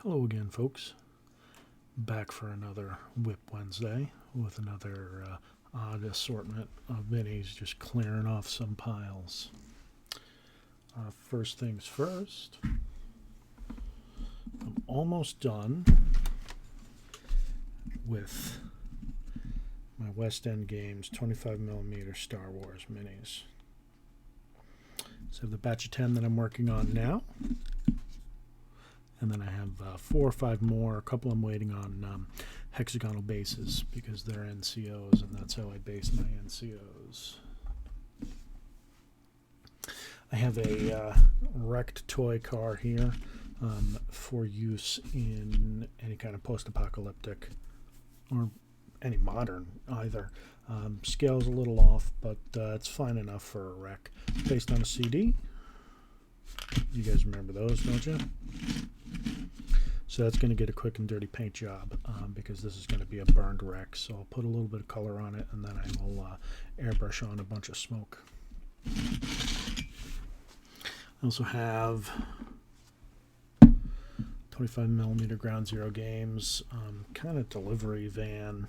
Hello again, folks. Back for another WIP Wednesday with another odd assortment of minis, just clearing off some piles. First things first, I'm almost done with my West End Games 25mm Star Wars minis. So I have the batch of 10 that I'm working on now. And then I have 4 or 5 more. A couple I'm waiting on hexagonal bases because they're NCOs, and that's how I base my NCOs. I have a wrecked toy car here for use in any kind of post-apocalyptic or any modern either. Scale's a little off, but it's fine enough for a wreck. Based on a CD. You guys remember those, don't you? So that's going to get a quick and dirty paint job because this is going to be a burned wreck. So I'll put a little bit of color on it, and then I will airbrush on a bunch of smoke. I also have 25mm Ground Zero Games kind of delivery van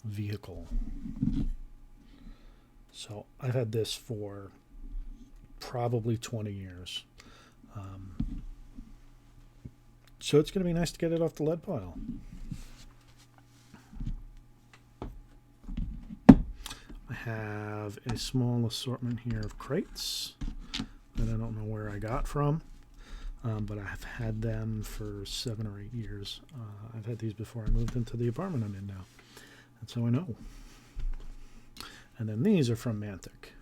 vehicle. So I've had this for probably 20 years. So it's going to be nice to get it off the lead pile. I have a small assortment here of crates that I don't know where I got from, but I've had them for 7 or 8 years. I've had these before I moved into the apartment I'm in now. That's how I know. And then these are from Mantic.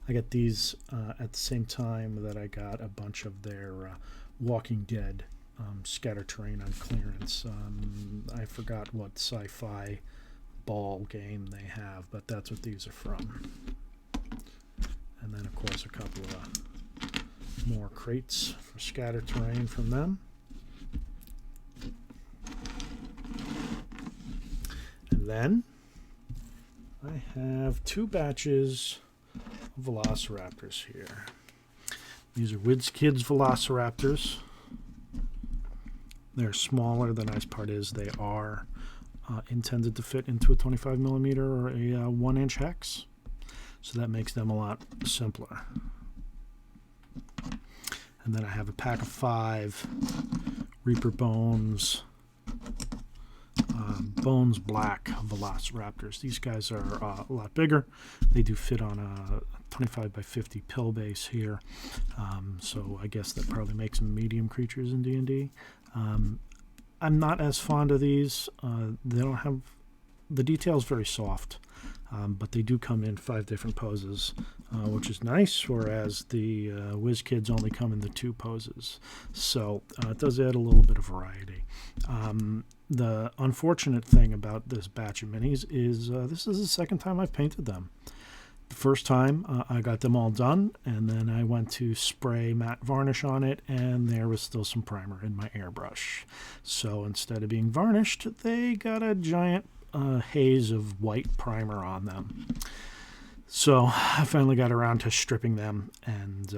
I got these at the same time that I got a bunch of their Walking Dead scatter terrain on clearance. I forgot what sci-fi ball game they have, but that's what these are from. And then, of course, a couple of more crates for scatter terrain from them. And then I have 2 batches of Velociraptors here. These are WIP Kids Velociraptors. They're smaller. The nice part is they are intended to fit into a 25mm or a 1-inch hex. So that makes them a lot simpler. And then I have a pack of 5 Reaper Bones Bones Black Velociraptors. These guys are a lot bigger. They do fit on a 25x50 pill base here, so I guess that probably makes them medium creatures in D&D. I'm not as fond of these. They don't have the details very soft, but they do come in 5 different poses, which is nice, whereas the Whiz Kids only come in the 2 poses, so it does add a little bit of variety. The unfortunate thing about this batch of minis is this is the second time I've painted them. The first time I got them all done, and then I went to spray matte varnish on it, and there was still some primer in my airbrush. So instead of being varnished, they got a giant haze of white primer on them. So I finally got around to stripping them and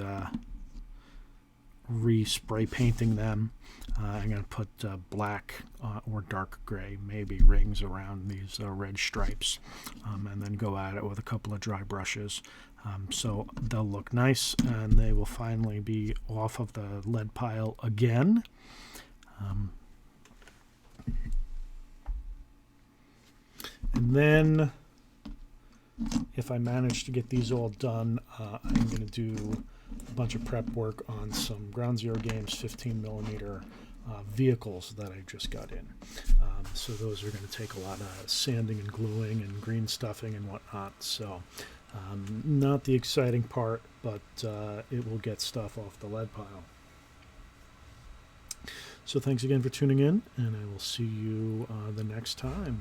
re-spray painting them. I'm going to put black or dark gray, maybe rings around these red stripes, and then go at it with a couple of dry brushes. So they'll look nice, and they will finally be off of the lead pile again. And then, if I manage to get these all done, I'm going to do a bunch of prep work on some Ground Zero Games 15mm vehicles that I just got in. So those are going to take a lot of sanding and gluing and green stuffing and whatnot. So not the exciting part, but it will get stuff off the lead pile. So thanks again for tuning in, and I will see you the next time.